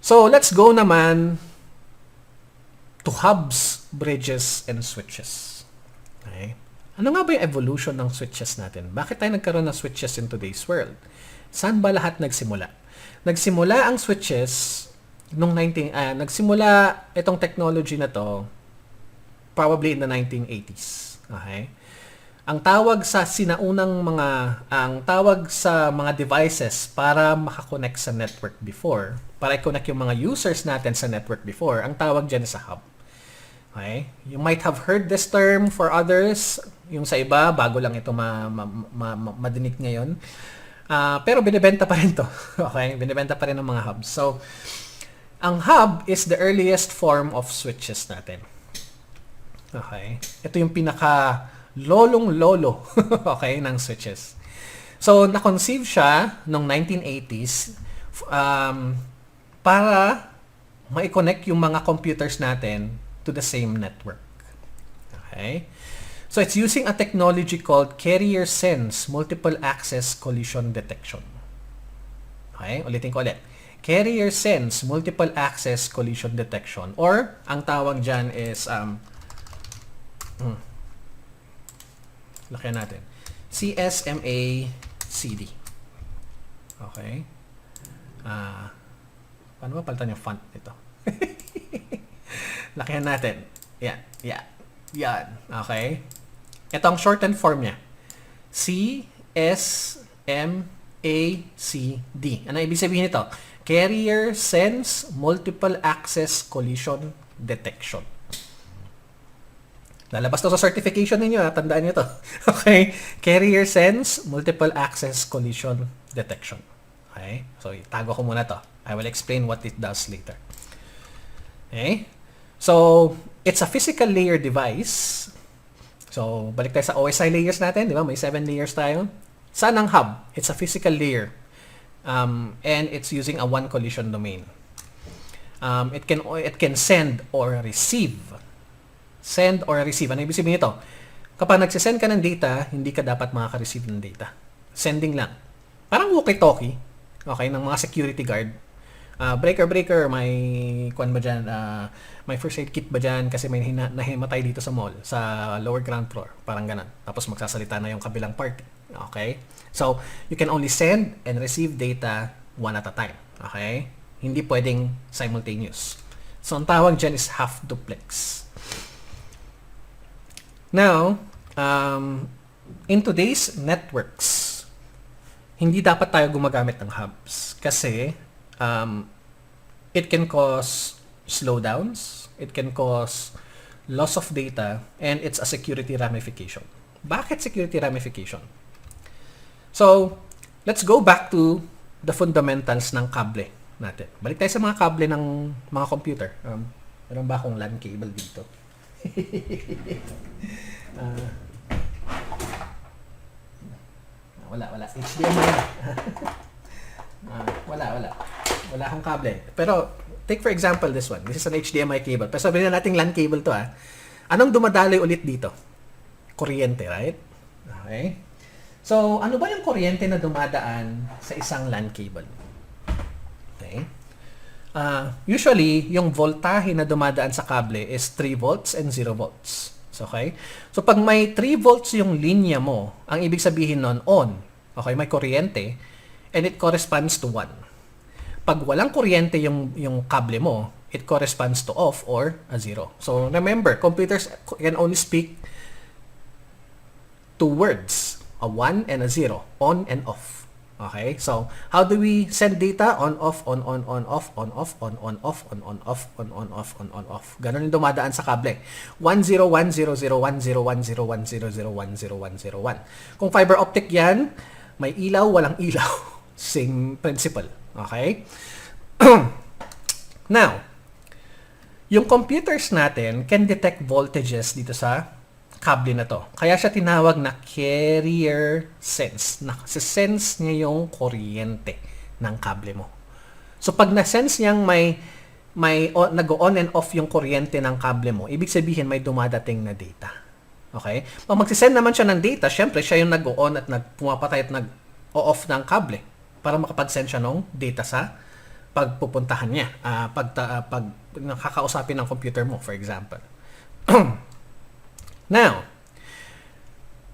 So, let's go naman to hubs, bridges, and switches. Okay? Ano nga ba yung evolution ng switches natin? Bakit tayo nagkaroon ng switches in today's world? Saan ba lahat nagsimula? Nagsimula ang switches nagsimula itong technology na to probably in the 1980s. Okay? Ang tawag sa mga devices para makakonect sa network before, para i-connect yung mga users natin sa network before, ang tawag dyan sa hub. Okay? You might have heard this term for others, yung sa iba, bago lang ito madinig ngayon. Pero binibenta pa rin to. Okay? Binibenta pa rin ng mga hubs. So, ang hub is the earliest form of switches natin. Okay? Ito yung pinaka-lolong-lolo okay, ng switches. So, na-conceive siya noong 1980s para ma-connect yung mga computers natin to the same network. Okay? So, it's using a technology called Carrier Sense Multiple Access Collision Detection. Okay? Ulitin ko ulit. Carrier Sense Multiple Access Collision Detection, or ang tawag dyan is laki natin, CSMA-CD. Okay? Paano ba palitan yung font nito? Lakihan natin. Yan. Okay? Ito ang shortened form niya. CSMACD. Ano ibig sabihin nito? Carrier Sense Multiple Access Collision Detection. Lalabas to sa certification ninyo, tandaan niyo to. Okay? Carrier Sense Multiple Access Collision Detection. Okay? So, itago ko muna to. I will explain what it does later. Okay? So, it's a physical layer device. So, balik tayo sa OSI layers natin, di ba? May 7 layers tayo. Saan ang hub? It's a physical layer. And it's using a one collision domain. It can send or receive. Send or receive. Ano ibig sabihin nito? Kapag nagsisend ka ng data, hindi ka dapat makaka-receive ng data. Sending lang. Parang walkie-talkie. Okay, ng mga security guard. Breaker, may kuan ba dyan? May first aid kit ba dyan? Kasi may nahimatay dito sa mall, sa lower ground floor. Parang ganun. Tapos magsasalita na yung kabilang party. Okay? So, you can only send and receive data one at a time. Okay? Hindi pwedeng simultaneous. So, ang tawag dyan is half duplex. Now, in today's networks, hindi dapat tayo gumagamit ng hubs kasi it can cause slowdowns, it can cause loss of data, and it's a security ramification. Bakit security ramification? So, let's go back to the fundamentals ng kable natin. Balik tayo sa mga kable ng mga computer. Meron ba akong LAN cable dito? Wala. HDMI. Wala akong kable. Pero, take for example this one. This is an HDMI cable. Pero sabihin na natin LAN cable to Anong dumadaloy ulit dito? Kuryente, right? Okay. So, ano ba yung kuryente na dumadaan sa isang LAN cable? Okay. Usually, yung voltahe na dumadaan sa kable is 3 volts and 0 volts. Okay? So, pag may 3 volts yung linya mo, ang ibig sabihin nun, on. Okay? May kuryente and it corresponds to 1. Pag walang kuryente yung kable mo, it corresponds to off or a 0. So, remember, computers can only speak 2 words, a 1 and a 0, on and off. Okay? So, how do we send data? On, off, on, off, on, off, on, off, on, off, on, off, on, off. Ganon yung dumadaan sa kable. 101001001010101. Kung fiber optic yan, may ilaw, walang ilaw. Same principle. Okay? Now, yung computers natin can detect voltages dito sa kable na to. Kaya siya tinawag na carrier sense. Nasa-sense niya yung kuryente ng kable mo. So, pag na-sense niyang may nag-on and off yung kuryente ng kable mo, ibig sabihin may dumadating na data. Okay? Pag magsisend naman siya ng data, syempre siya yung nag-on at pumapatay at nag-off ng kable para makapag-send siya ng data sa pagpupuntahan niya, pag nakakausapin ng computer mo, for example. Now,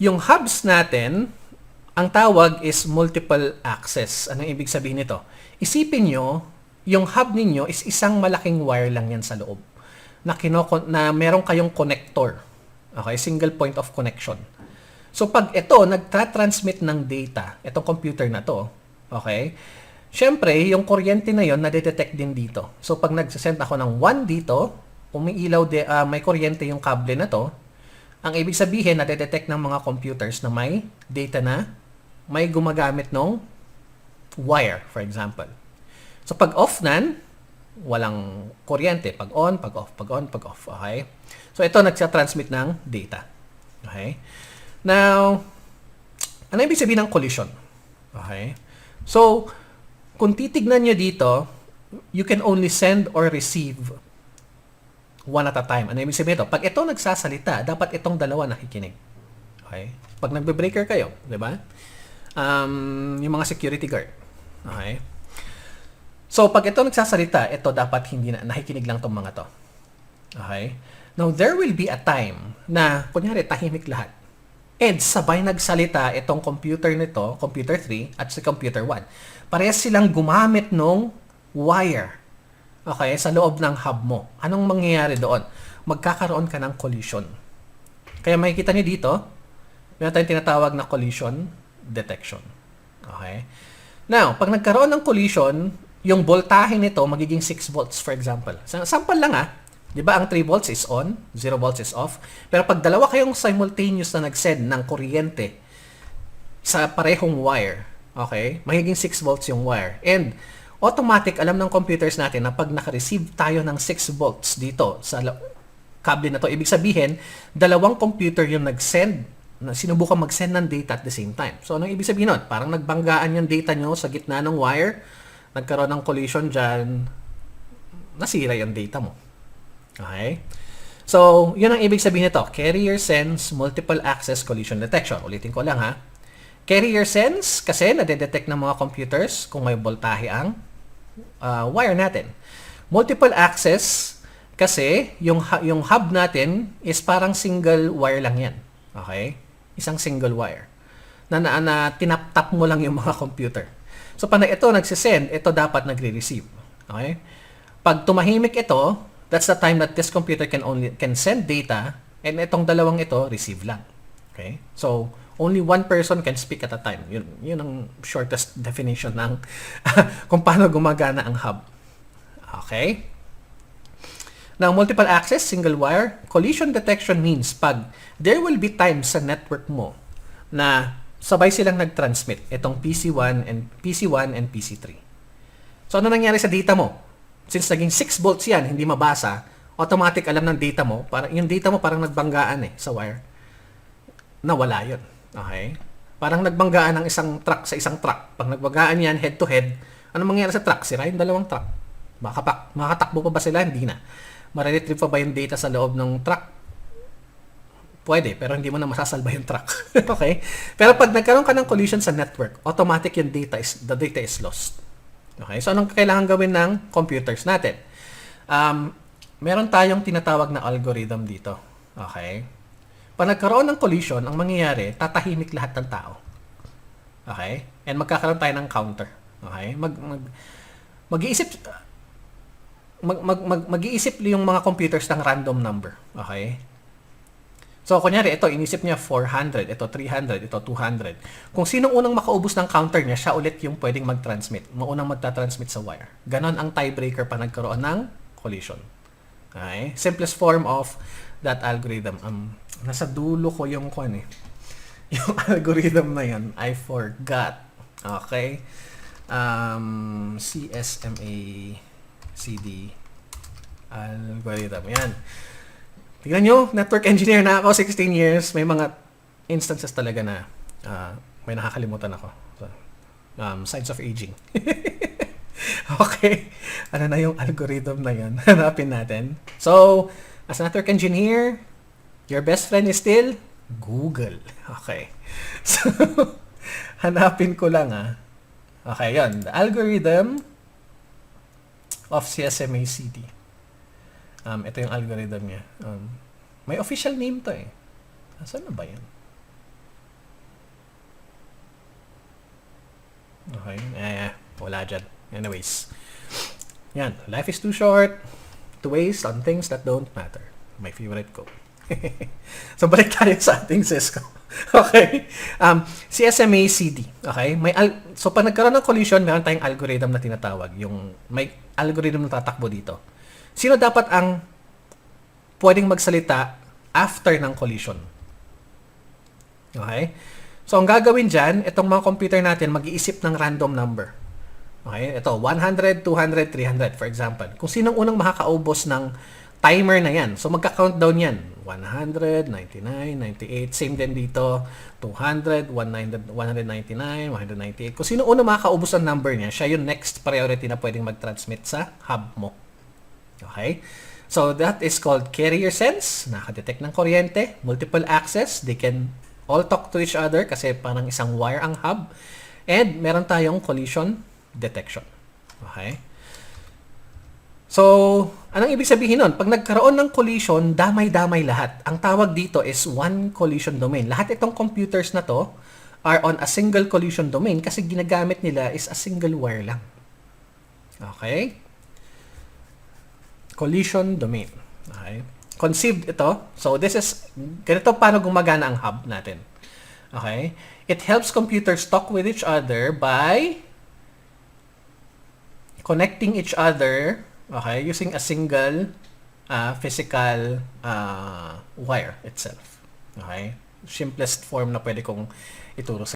yung hubs natin, ang tawag is multiple access. Anong ibig sabihin nito? Isipin nyo, yung hub ninyo is isang malaking wire lang yan sa loob na meron kayong connector. Okay, single point of connection. So pag ito nagtra-transmit ng data, itong computer na to, okay? Syempre, yung kuryente na yon na-detect din dito. So pag nag-send ako ng 1 dito, umiilaw may kuryente yung kable na to. Ang ibig sabihin, na-detect ng mga computers na may data na may gumagamit ng wire, for example. So pag off nan, walang kuryente. Pag on, pag off, pag on, pag off. Okay? So ito nagsa-transmit ng data. Okay? Now, ano ibig sabihin ng collision? Okay? So, kung titignan nyo dito, you can only send or receive one at a time. Ano ibig sabihin ito? Pag ito nagsasalita, dapat itong dalawa nakikinig. Okay? Pag nagbe-breaker kayo, di ba? Yung mga security guard. Okay? So, pag ito nagsasalita, ito dapat hindi na, nakikinig lang itong mga to. Okay? Now, there will be a time na, kunyari, tahimik lahat. And sabay nagsalita itong computer nito, computer 3, at si computer 1. Parehas silang gumamit ng wire. Okay? Sa loob ng hub mo. Anong mangyayari doon? Magkakaroon ka ng collision. Kaya makikita niyo dito, meron tayong tinatawag na collision detection. Okay? Now, pag nagkaroon ng collision, yung voltahe nito magiging 6 volts, for example. Sample lang Di ba ang 3 volts is on, 0 volts is off. Pero pag dalawa kayong simultaneous na nag-send ng kuryente sa parehong wire, okay, magiging 6 volts yung wire. And automatic, alam ng computers natin na pag naka-receive tayo ng 6 volts dito sa kable na to, ibig sabihin, dalawang computer yung nag-send, na sinubukan mag-send ng data at the same time. So, anong ibig sabihin nun? Parang nagbanggaan yung data nyo sa gitna ng wire, nagkaroon ng collision dyan, nasira yung data mo. Okay? So, yun ang ibig sabihin nito. Carrier sense multiple access collision detection. Ulitin ko lang Carrier sense kasi nade-detect ng mga computers kung may voltahe ang wire natin. Multiple access kasi yung hub natin is parang single wire lang yan. Okay? Isang single wire. Na tinap-tap mo lang yung mga computer. So, pag ito nagsisend, ito dapat nagre-receive. Okay? Pag tumahimik ito, that's the time that this computer can send data, and itong dalawang ito, receive lang. Okay? So, only one person can speak at a time. Yun ang shortest definition ng kung paano gumagana ang hub. Okay? Now, multiple access, single wire, collision detection means pag there will be times sa network mo na sabay silang nag-transmit itong PC1 and PC3. So, ano nangyari sa data mo? Since naging 6 volts yan, hindi mabasa, automatic alam ng data mo, yung data mo parang nagbanggaan sa wire. Nawala yun. Okay? Parang nagbanggaan ng isang truck sa isang truck. Pag nagbanggaan yan, head to head, ano mangyayari sa truck? Sira yung dalawang truck. Makatakbo pa ba sila? Hindi na. Mariretrieve pa ba yung data sa loob ng truck? Pwede, pero hindi mo na masasalba yung truck. Okay? Pero pag nagkaroon ka ng collision sa network, automatic yung the data is lost. Okay? So, anong kailangan gawin ng computers natin? Meron tayong tinatawag na algorithm dito. Okay? Pag nagkaroon ng collision, ang mangyayari, tatahimik lahat ng tao. Okay? And magkakaroon tayo ng counter. Okay? Mag-iisip yung mga computers ng random number. Okay? So, kunyari, ito, inisip niya 400, ito 300, ito 200. Kung sinong unang makaubos ng counter niya, siya ulit yung pwedeng mag-transmit. Maunang magta-transmit sa wire. Ganon ang tiebreaker pa nagkaroon ng collision. Okay? Simplest form of that algorithm. Nasa dulo ko yung yung algorithm na yun. I forgot. Okay? CSMA CD algorithm. Yan. Tingnan nyo, network engineer na ako, 16 years. May mga instances talaga na may nakakalimutan ako. So, signs of aging. Okay. Ano na yung algorithm na yun? Hanapin natin. So, as a network engineer, your best friend is still Google. Okay. So, hanapin ko lang Okay, yun. The algorithm of CSMA-CD. Ito yung algorithm niya. May official name to eh. Saan na ba yan? Okay. Wala dyan. Anyways. Yan. Life is too short to waste on things that don't matter. My favorite quote. So, balik tayo sa ating Cisco. Okay? CSMA-CD. Okay? So, pag nagkaroon ng collision, meron tayong algorithm na tinatawag. May algorithm na tatakbo dito. Sino dapat ang pwedeng magsalita after ng collision? Okay? So, ang gagawin dyan, itong mga computer natin, mag-iisip ng random number. Okay? Ito, 100, 200, 300, for example. Kung sinong unang makakaubos ng timer na yan. So, magka-countdown yan. 100, 99, 98. Same din dito. 200, 199, 198. Kung sino unang makakaubos ang number niya, siya yung next priority na pwedeng mag-transmit sa hub mo. Okay? So, that is called carrier sense. Nakadetect ng kuryente. Multiple access. They can all talk to each other kasi parang isang wire ang hub. And meron tayong collision detection. Okay? So, anong ibig sabihin nun? Pag nagkaroon ng collision, damay-damay lahat. Ang tawag dito is one collision domain. Lahat itong computers na to are on a single collision domain kasi ginagamit nila is a single wire lang. Okay? Collision domain. Okay? Conceived ito. So, this is, ganito paano gumagana ang hub natin. Okay? It helps computers talk with each other by connecting each other, okay, using a single physical wire itself. Okay? Simplest form na pwede kong ituro sa